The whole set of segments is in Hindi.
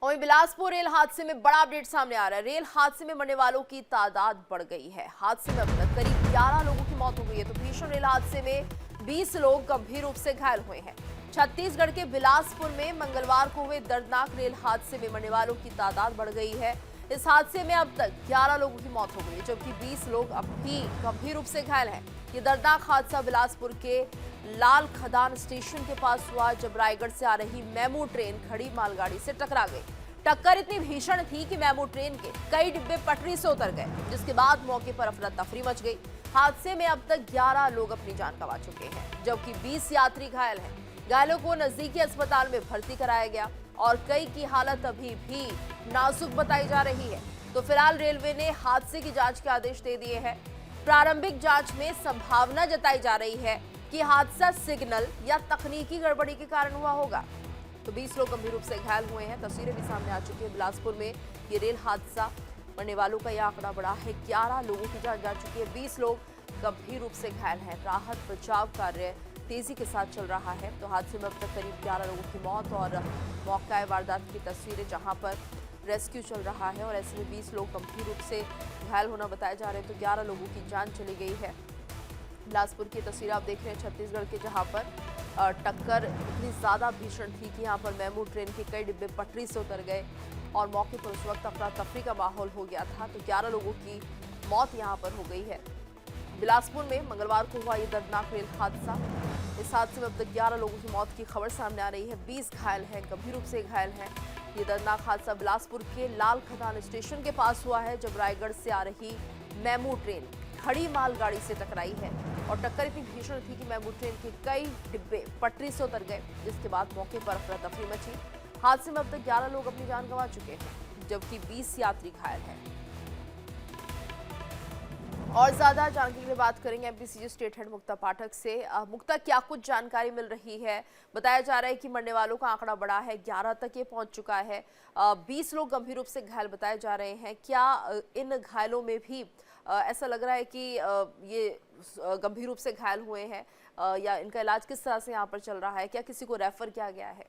वहीं बिलासपुर रेल हादसे में बड़ा अपडेट सामने आ रहा है। रेल हादसे में मरने वालों की तादाद बढ़ गई है। हादसे में अब तक करीब 11 लोगों की मौत हो गई है, तो भीषण रेल हादसे में 20 लोग गंभीर रूप से घायल हुए हैं। छत्तीसगढ़ के बिलासपुर में मंगलवार को हुए दर्दनाक रेल हादसे में मरने वालों की तादाद बढ़ गई है। इस हादसे में अब तक 11 लोगों की मौत हो गई है, जबकि 20 लोग अब भी गंभीर रूप से घायल हैं। ये दर्दनाक हादसा बिलासपुर के लाल खदान स्टेशन के पास हुआ, जब रायगढ़ से आ रही मेमू ट्रेन खड़ी मालगाड़ी से टकरा गई। टक्कर इतनी भीषण थी कि मेमू ट्रेन के कई डिब्बे पटरी से उतर गए, जिसके बाद मौके पर अफरा तफरी मच गई। हादसे में अब तक 11 लोग अपनी जान गंवा चुके हैं, जबकि 20 यात्री घायल हैं। घायलों को नजदीकी अस्पताल में भर्ती कराया गया और कई की हालत अभी भी नाजुक बताई जा रही है। तो फिलहाल रेलवे ने हादसे की जांच के आदेश दे दिए हैं। प्रारंभिक जांच में संभावना जताई जा रही है कि हादसा सिग्नल या तकनीकी गड़बड़ी के कारण हुआ होगा। तो 20 लोग गंभीर रूप से घायल हुए हैं। तस्वीरें भी सामने आ चुकी है। बिलासपुर में ये रेल हादसा, मरने वालों का यह आंकड़ा बढ़ा है। 11 लोगों की जान जा चुकी है, 20 लोग गंभीर रूप से घायल हैं। राहत बचाव कार्य तेजी के साथ चल रहा है। तो हादसे में अब तक करीब 11 लोगों की मौत और मौका वारदात की तस्वीरें, जहां पर रेस्क्यू चल रहा है और ऐसे में 20 लोग गंभीर रूप से घायल होना बताए जा रहे हैं। तो 11 लोगों की जान चली गई है। बिलासपुर की तस्वीर आप देख रहे हैं छत्तीसगढ़ के, जहां पर टक्कर इतनी ज़्यादा भीषण थी कि यहाँ पर मेमू ट्रेन के कई डिब्बे पटरी से उतर गए और मौके पर उस वक्त अफरा तफरी का माहौल हो गया था। तो 11 लोगों की मौत यहाँ पर हो गई है। बिलासपुर में मंगलवार को हुआ ये दर्दनाक रेल हादसा। इस हादसे में अब तक 11 लोगों की मौत की खबर सामने आ रही है, 20 घायल हैं, गंभीर रूप से घायल हैं। ये दर्दनाक हादसा बिलासपुर के लाल खदान स्टेशन के पास हुआ है, जब रायगढ़ से आ रही मेमू ट्रेन खड़ी मालगाड़ी से टकराई है और टक्कर इतनी भीषण थी कि मेमू ट्रेन के कई डिब्बे पटरी से उतर गए, जिसके बाद मौके पर अफरा तफरी मची। हादसे में अब तक 11 लोग अपनी जान गंवा चुके हैं, जबकि 20 यात्री घायल हैं। और ज्यादा जानकारी के लिए बात करेंगे एमपीसीजी स्टेट हेड मुक्ता पाठक से। मुक्ता, क्या कुछ जानकारी मिल रही है? बताया जा रहा है कि मरने वालों का आंकड़ा बढ़ा है, 11 तक ये पहुंच चुका है। 20 लोग गंभीर रूप से घायल बताए जा रहे हैं। क्या इन घायलों में भी ऐसा लग रहा है कि ये गंभीर रूप से घायल हुए हैं, या इनका इलाज किस तरह से यहाँ पर चल रहा है? क्या किसी को रेफर किया गया है?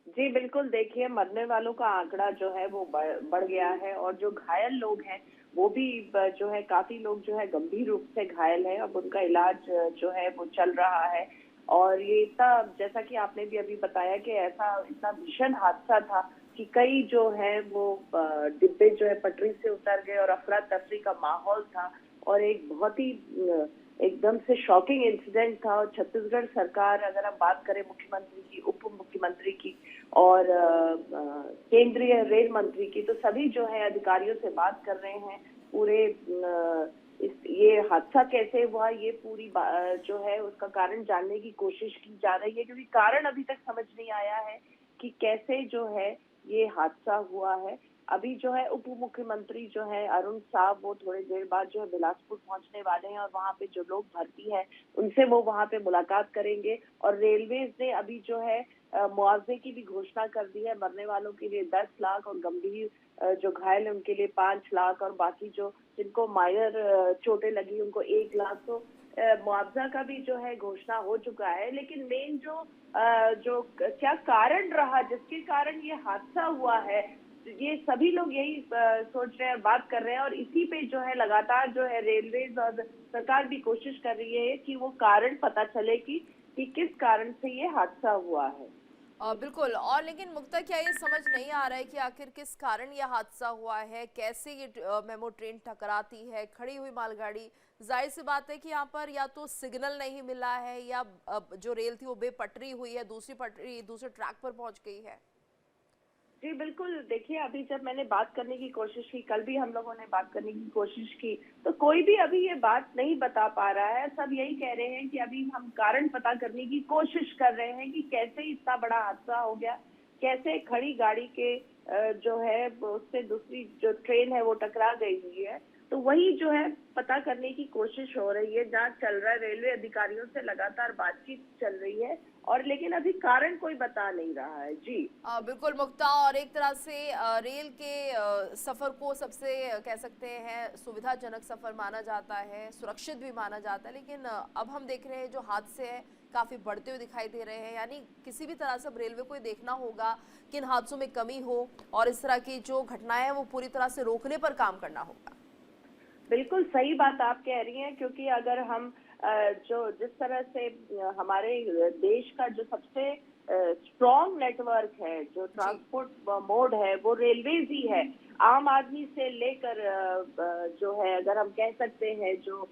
जी बिल्कुल, देखिए मरने वालों का आंकड़ा जो है वो बढ़ गया है और जो घायल लोग हैं वो भी जो है काफी लोग जो है गंभीर रूप से घायल हैं। अब उनका इलाज जो है वो चल रहा है। और ये इतना, जैसा कि आपने भी अभी बताया कि ऐसा इतना भीषण हादसा था कि कई जो है वो डिब्बे जो है पटरी से उतर गए और अफरा तफरी का माहौल था और एक बहुत ही एकदम से शॉकिंग इंसिडेंट था। और छत्तीसगढ़ सरकार, अगर हम बात करें मुख्यमंत्री की, उप मुख्यमंत्री की और केंद्रीय रेल मंत्री की, तो सभी जो है अधिकारियों से बात कर रहे हैं। पूरे ये हादसा कैसे हुआ, ये पूरी जो है उसका कारण जानने की कोशिश की जा रही है, क्योंकि कारण अभी तक समझ नहीं आया है कि कैसे जो है ये हादसा हुआ है। अभी जो है उप मुख्यमंत्री जो है अरुण साहब, वो थोड़ी देर बाद जो है बिलासपुर पहुंचने वाले हैं और वहां पे जो लोग भर्ती हैं उनसे वो वहां पे मुलाकात करेंगे। और रेलवेज ने अभी जो है मुआवजे की भी घोषणा कर दी है। मरने वालों के लिए 10 लाख और गंभीर जो घायल है उनके लिए 5 लाख और बाकी जो जिनको माइनर चोटें लगी उनको 1 लाख। तो मुआवजा का भी जो है घोषणा हो चुका है। लेकिन मेन जो क्या कारण रहा जिसके कारण ये हादसा हुआ है, ये सभी लोग यही सोच रहे हैं और बात कर रहे हैं। और इसी पे जो है लगातार जो है रेलवेज और सरकार भी कोशिश कर रही है कि वो कारण पता चले कि किस कारण से ये हादसा हुआ है। बिल्कुल। और लेकिन मुक्ता, क्या ये समझ नहीं आ रहा है कि आखिर किस कारण यह हादसा हुआ है? कैसे ये मेमो ट्रेन टकराती है खड़ी हुई मालगाड़ी? जाहिर सी बात है कि यहाँ पर या तो सिग्नल नहीं मिला है, या जो रेल थी वो बेपटरी हुई है, दूसरी पटरी दूसरे ट्रैक पर पहुंच गई है। जी बिल्कुल, देखिए अभी जब मैंने बात करने की कोशिश की, कल भी हम लोगों ने बात करने की कोशिश की, तो कोई भी अभी ये बात नहीं बता पा रहा है। सब यही कह रहे हैं कि अभी हम कारण पता करने की कोशिश कर रहे हैं कि कैसे इतना बड़ा हादसा हो गया, कैसे खड़ी गाड़ी के जो है उससे दूसरी जो ट्रेन है वो टकरा गई हुई है। तो वही जो है पता करने की कोशिश हो रही है, जांच चल रहा है, रेलवे अधिकारियों से लगातार बातचीत चल रही है। और लेकिन अभी कारण कोई बता नहीं रहा है। जी बिल्कुल मुक्ता, और एक तरह से रेल के सफ़र को सबसे कह सकते हैं सुविधाजनक सफ़र माना जाता है, सुरक्षित भी माना जाता है। लेकिन अब हम देख रहे हैं जो हादसे हैं काफी बढ़ते हुए दिखाई दे रहे हैं। यानी किसी भी तरह से अब रेलवे को ये देखना होगा कि इन हादसों में कमी हो और इस तरह की जो घटनाएं हैं वो पूरी तरह से रोकने पर काम करना होगा। बिल्कुल सही बात आप कह रही हैं, क्योंकि अगर हम जो जिस तरह से हमारे देश का जो सबसे स्ट्रॉन्ग नेटवर्क है, जो ट्रांसपोर्ट मोड है, वो रेलवेज ही है। आम आदमी से लेकर जो है, अगर हम कह सकते हैं, जो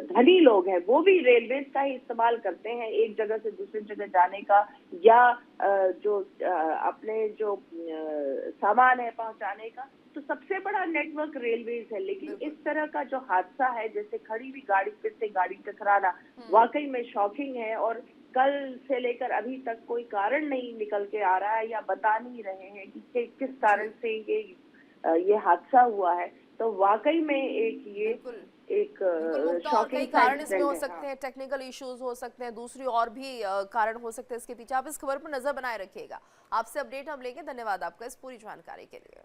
धनी लोग हैं वो भी रेलवेज का ही इस्तेमाल करते हैं एक जगह से दूसरी जगह जाने का, या जो अपने जो सामान है पहुंचाने का। तो सबसे बड़ा नेटवर्क रेलवेज है। लेकिन इस तरह का जो हादसा है, जैसे खड़ी हुई गाड़ी पे से गाड़ी टकराना, वाकई में शॉकिंग है। और कल से लेकर अभी तक कोई कारण नहीं निकल के आ रहा है, या बता नहीं रहे हैं कि किस कारण से ये हादसा हुआ है। तो वाकई में एक और कई शॉकिंग कारण इसमें हो सकते हैं, टेक्निकल इश्यूज हो सकते हैं, दूसरी और भी कारण हो सकते हैं इसके पीछे। आप इस खबर पर नजर बनाए रखिएगा। आपसे अपडेट हम लेंगे। धन्यवाद आपका इस पूरी जानकारी के लिए।